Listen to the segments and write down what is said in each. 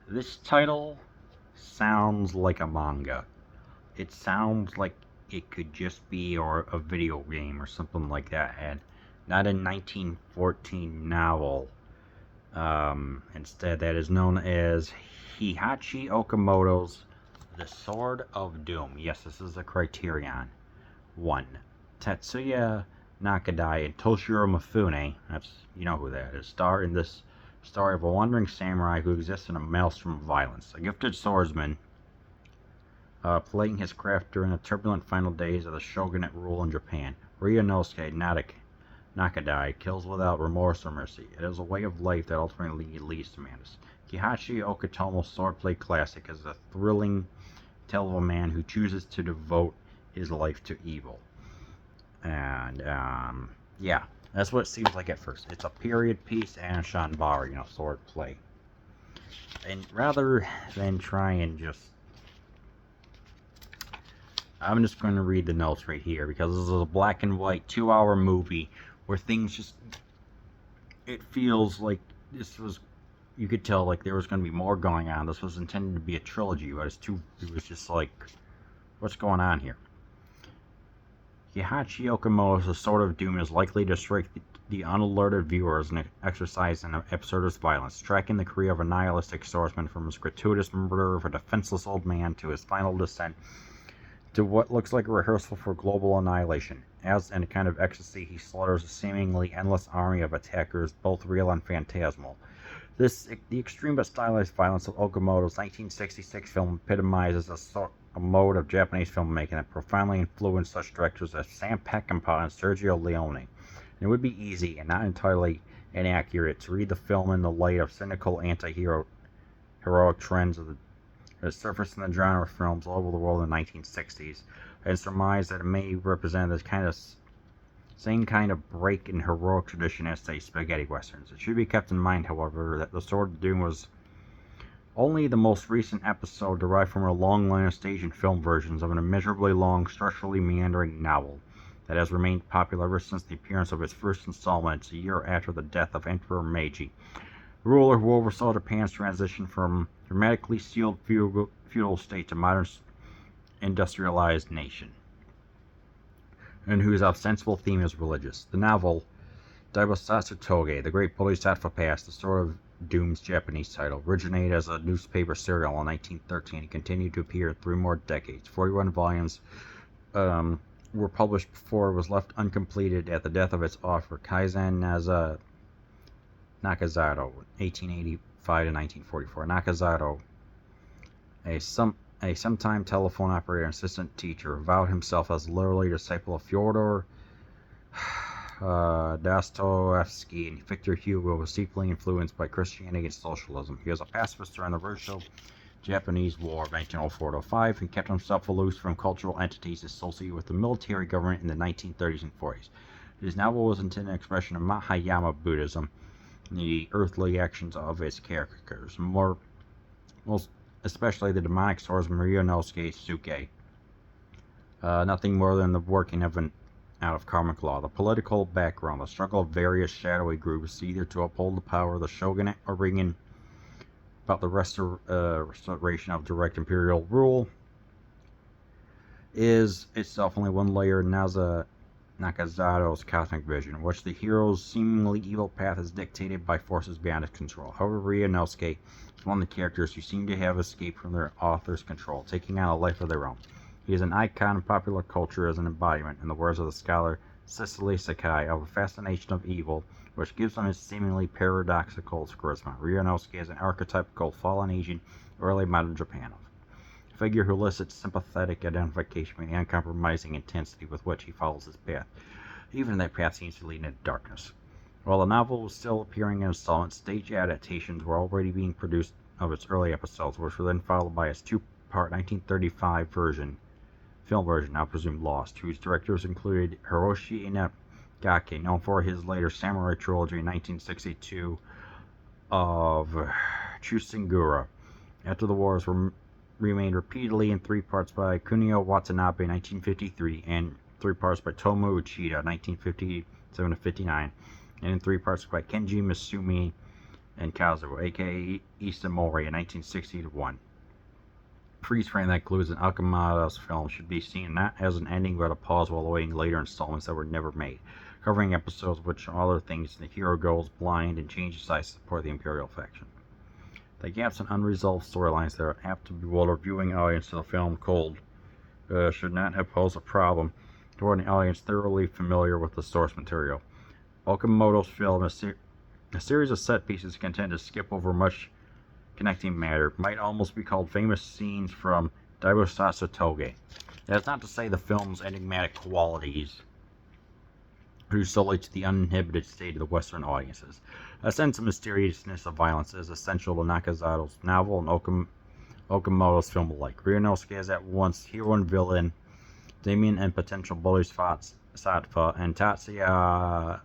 This title sounds like a manga. It sounds like it could just be or a video game or something like that, and not a 1914 novel. Instead, that is known as Heihachi Okamoto's The Sword of Doom. Yes, this is a Criterion. 1. Tetsuya Nakadai and Toshiro Mifune, that's, you know who that is, star in this story of a wandering samurai who exists in a maelstrom of violence. A gifted swordsman, playing his craft during the turbulent final days of the shogunate rule in Japan. Ryunosuke Nakadai kills without remorse or mercy. It is a way of life that ultimately leads to madness. Kihachi Okatomo's swordplay classic is a thrilling tale of a man who chooses to devote his life to evil. And, yeah, that's what it seems like at first. It's a period piece and a Shanbara, swordplay. And rather than try and I'm just going to read the notes right here because this is a black and white 2-hour movie where it feels like this was, you could tell like there was going to be more going on. This was intended to be a trilogy, but it was just like, what's going on here? Heihachi Okamoto's The Sword of Doom is likely to strike the unalerted viewer as an exercise in absurdist violence, tracking the career of a nihilistic swordsman from his gratuitous murder of a defenseless old man to his final descent to what looks like a rehearsal for global annihilation. As in a kind of ecstasy, he slaughters a seemingly endless army of attackers, both real and phantasmal. The extreme but stylized violence of Okamoto's 1966 film epitomizes a mode of Japanese filmmaking that profoundly influenced such directors as Sam Peckinpah and Sergio Leone. And it would be easy and not entirely inaccurate to read the film in the light of cynical anti-heroic trends that surfaced in the genre films all over the world in the 1960s, and surmise that it may represent this same kind of break in heroic tradition as, say, spaghetti westerns. It should be kept in mind, however, that The Sword of Doom was only the most recent episode derived from a long line of stage and film versions of an immeasurably long, structurally meandering novel that has remained popular ever since the appearance of its first installment a year after the death of Emperor Meiji, the ruler who oversaw Japan's transition from dramatically sealed feudal state to modern industrialized nation, and whose ostensible theme is religious. The novel, Daibosatsu Toge, The Great Bodhisattva Past, The Sword of Doom's Japanese title, originated as a newspaper serial in 1913 and continued to appear in 3 more decades. 41 volumes were published before it was left uncompleted at the death of its author, Kaizen Nakazato, 1885 to 1944. Nakazato, a sometime telephone operator and assistant teacher, vowed himself as literally a disciple of Fyodor Dostoevsky and Victor Hugo, was deeply influenced by Christianity and socialism. He was a pacifist during the Russo Japanese War of 1904-05 and kept himself aloof from cultural entities associated with the military government in the 1930s and 40s. His novel was intended an expression of Mahayana Buddhism and the earthly actions of its characters, most especially the demonic swordsman Ryunosuke Suke. Nothing more than the working of out of karmic law. The political background, the struggle of various shadowy groups either to uphold the power of the shogunate or bring about the restoration of direct imperial rule, is itself only one layer in Nakazato's cosmic vision, in which the hero's seemingly evil path is dictated by forces beyond his control. However, Ryunosuke is one of the characters who seem to have escaped from their author's control, taking on a life of their own. He is an icon in popular culture as an embodiment, in the words of the scholar Cicely Sakai, of a fascination of evil, which gives him his seemingly paradoxical charisma. Ryunosuke is an archetypical fallen Asian, early modern Japan, a figure who elicits sympathetic identification with the uncompromising intensity with which he follows his path. Even that path seems to lead into darkness. While the novel was still appearing in installments, stage adaptations were already being produced of its early episodes, which were then followed by its 2-part 1935 film version, now presumed lost, whose directors included Hiroshi Inagaki, known for his later samurai trilogy in 1962 of Chusengura. After the wars were remained repeatedly in 3 parts by Kunio Watanabe in 1953, and 3 parts by Tomu Uchida 1957-59, and in 3 parts by Kenji Misumi and Kazuo, aka Isamori, in 1961. Freeze frame that includes an Okamoto's film should be seen not as an ending but a pause while awaiting later installments that were never made, covering episodes which, among other things, the hero goes blind and changes sides to support the Imperial faction. The gaps and unresolved storylines that are apt to bewilder viewing audience to the film cold should not have posed a problem toward an audience thoroughly familiar with the source material. Okamoto's film, a series of set pieces content to skip over much connecting matter, might almost be called famous scenes from Daibusatsu Toge. That's not to say the film's enigmatic qualities due solely to the uninhibited state of the Western audiences. A sense of mysteriousness of violence is essential to Nakazato's novel and Okamoto's film alike. Ryunosuke is at once hero and villain, Damien and potential bodhisattva, and Tatsuya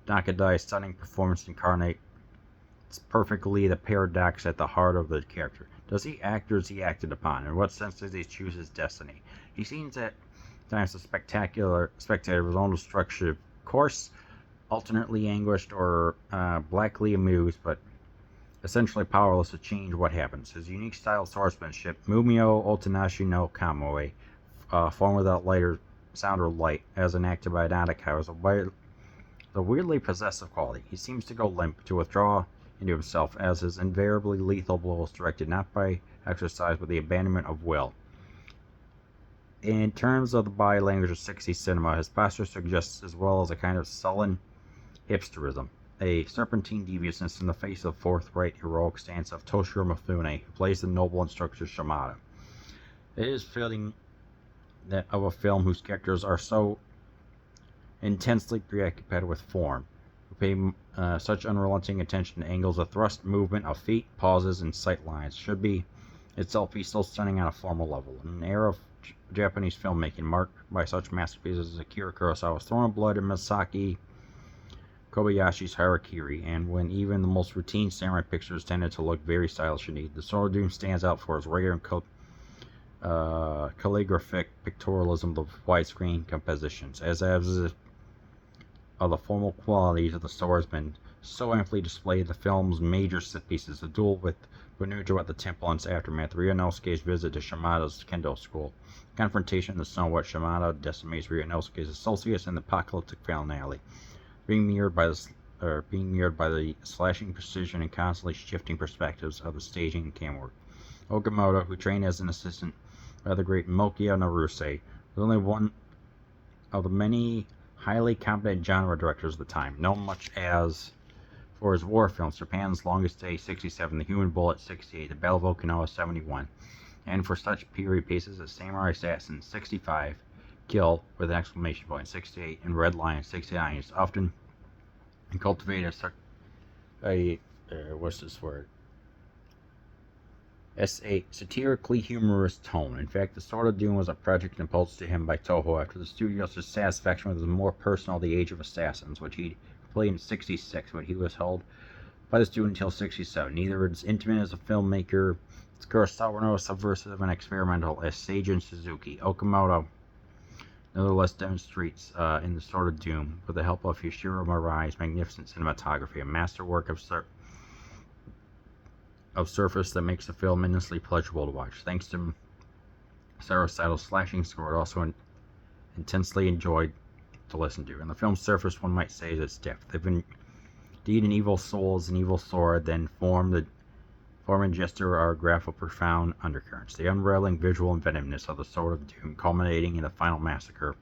Nakadai's stunning performance incarnates perfectly the paradox at the heart of the character. Does he act or is he acted upon? In what sense does he choose his destiny? He seems at times a spectacular spectator of his own destructive course, alternately anguished or blackly amused, but essentially powerless to change what happens. His unique style of swordsmanship, Mumio Otonashi no Kamoe, form without lighter sound or light, as enacted by Nadaka, is a weirdly possessive quality. He seems to go limp, to withdraw into himself, as his invariably lethal blow is directed not by exercise but the abandonment of will. In terms of the body language of 60s cinema, his posture suggests as well as a kind of sullen hipsterism, a serpentine deviousness in the face of forthright, heroic stance of Toshiro Mifune, who plays the noble instructor Shimada. It is fitting that of a film whose characters are so intensely preoccupied with form, who pay such unrelenting attention to angles of thrust, movement of feet, pauses, and sight lines, should be itself be so stunning on a formal level. In an era of Japanese filmmaking marked by such masterpieces as Akira Kurosawa's Throne of Blood and Masaki Kobayashi's Harakiri, and when even the most routine samurai pictures tended to look very stylish indeed, The Sword of Doom stands out for its rare and calligraphic pictorialism of widescreen compositions, as of the formal qualities of the swordsman so amply displayed the film's major set pieces, the duel with Bunujo at the temple and its aftermath, Ryunosuke's visit to Shimada's kendo school, confrontation in the snow where Shimada decimates Ryunosuke's associates, and the apocalyptic finale, being mirrored by the slashing precision and constantly shifting perspectives of the staging and camera work. Okamoto, who trained as an assistant by the great Mokia Naruse, was only one of the many highly competent genre directors of the time, known much as for his war films, Japan's Longest Day 67, The Human Bullet 68, The Battle of Okinawa 71, and for such period pieces as Samurai Assassin 65, Kill with an exclamation point 68, and Red Lion 69. It's often cultivated a satirically humorous tone. In fact, The Sword of Doom was a project imposed to him by Toho after the studio's dissatisfaction with his more personal The Age of Assassins, which he completed in 66, but he was held by the studio until 67. Neither is intimate as a filmmaker, it's Kurosawa nor subversive and experimental as Seijun Suzuki. Okamoto nevertheless demonstrates in The Sword of Doom, with the help of Yoshiro Murai's magnificent cinematography, a masterwork of surface that makes the film endlessly pleasurable to watch. Thanks to Masaru Sato's slashing score, also intensely enjoyed to listen to. And the film's surface, one might say, is its depth. If indeed an evil soul is an evil sword, then form and gesture are a graph of profound undercurrents. The unraveling visual inventiveness of The Sword of Doom, culminating in the final massacre,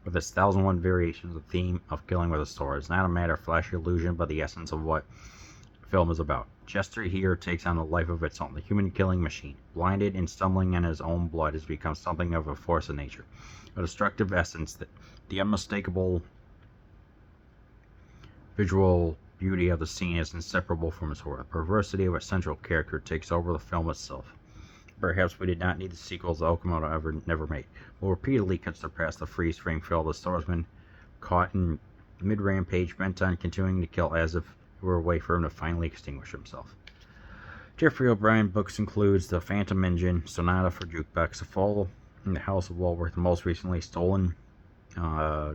with its 1,001 variations of the theme of killing with a sword, is not a matter of flashy illusion, but the essence of what the film is about. Jester here takes on a life of its own. The human killing machine, blinded and stumbling in his own blood, has become something of a force of nature, a destructive essence that the unmistakable visual beauty of the scene is inseparable from its horror. The perversity of its central character takes over the film itself. Perhaps we did not need the sequels Okamoto never made, but repeatedly could surpass the freeze-frame feel of the swordsman caught in mid-rampage, bent on continuing to kill as if it were a way for him to finally extinguish himself. Jeffrey O'Brien books includes The Phantom Engine, Sonata for Jukebox, The Fall in the House of Walworth, and most recently Stolen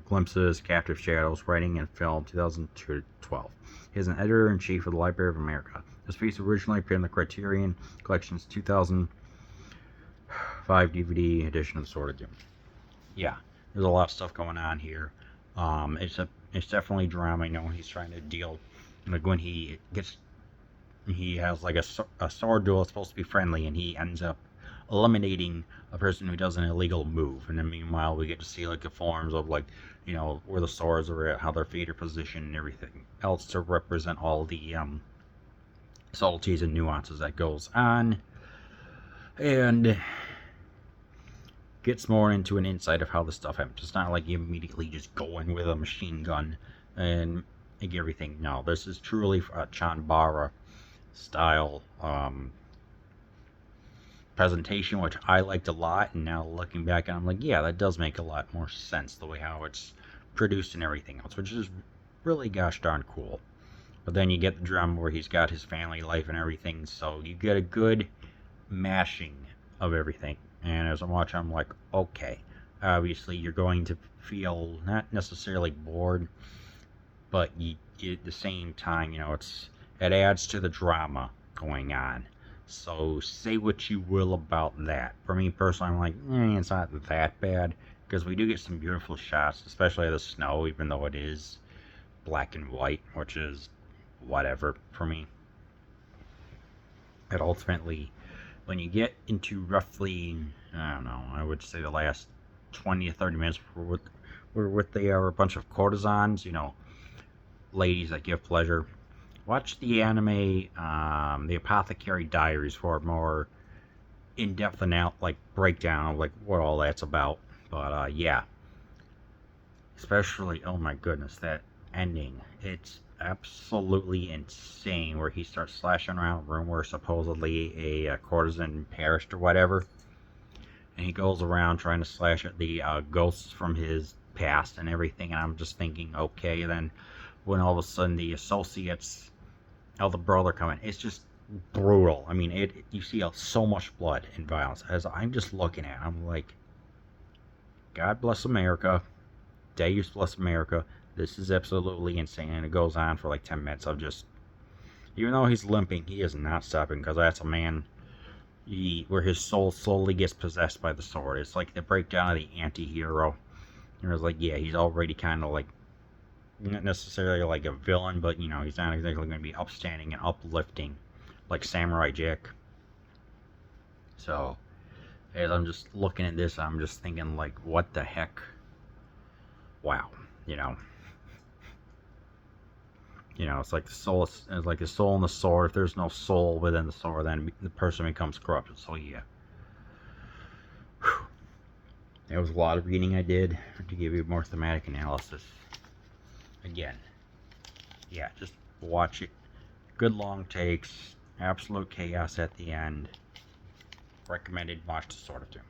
Glimpses, Captive Shadows, Writing and Film, 2012. He is an editor-in-chief of the Library of America. This piece originally appeared in the Criterion Collection's 2005 DVD edition of the Sword of Doom. Yeah, there's a lot of stuff going on here. It's definitely drama. You know, he's trying to deal, like when he has like a sword duel. It's supposed to be friendly, and he ends up eliminating a person who does an illegal move. And then meanwhile, we get to see like the forms of, like, you know, where the swords are at, how their feet are positioned, and everything else to represent all the subtleties and nuances that goes on, and gets more into an insight of how the stuff happens. It's not like you immediately just go in with a machine gun and make everything. No, this is truly a Chanbara style presentation, which I liked a lot, and now looking back, I'm like, yeah, that does make a lot more sense, the way how it's produced and everything else, which is really gosh darn cool. But then you get the drama where he's got his family life and everything, so you get a good mashing of everything. And as I'm watching, I'm like, okay, obviously you're going to feel not necessarily bored, but you at the same time, you know, it adds to the drama going on. So say what you will about that. For me personally, I'm like, it's not that bad, because we do get some beautiful shots, especially of the snow, even though it is black and white, which is whatever for me. But ultimately, when you get into roughly, I don't know, I would say the last 20 to 30 minutes, where they are a bunch of courtesans, you know, ladies that give pleasure. Watch the anime, The Apothecary Diaries, for a more in-depth breakdown of like what all that's about. But yeah, especially, oh my goodness, that ending, it's absolutely insane, where he starts slashing around a room where supposedly a courtesan perished or whatever, and he goes around trying to slash at the ghosts from his past and everything, and I'm just thinking, okay, then when all of a sudden the associates of the brother come in, it's just brutal. I mean, you see so much blood and violence. As I'm just looking at it, I'm like, God bless America, Deus bless America. This is absolutely insane, and it goes on for like 10 minutes of just, even though he's limping, he is not stopping, because that's a man where his soul slowly gets possessed by the sword. It's like the breakdown of the anti-hero. And it's like, yeah, he's already kind of like, not necessarily like a villain, but, you know, he's not exactly going to be upstanding and uplifting like Samurai Jack. So, as I'm just looking at this, I'm just thinking, like, what the heck? Wow, you know. You know, it's like the soul, it's like the soul in the sword. If there's no soul within the sword, then the person becomes corrupted. So yeah, there was a lot of reading I did to give you more thematic analysis. Again, yeah, just watch it. Good long takes, absolute chaos at the end. Recommended. Watch The Sword of Doom.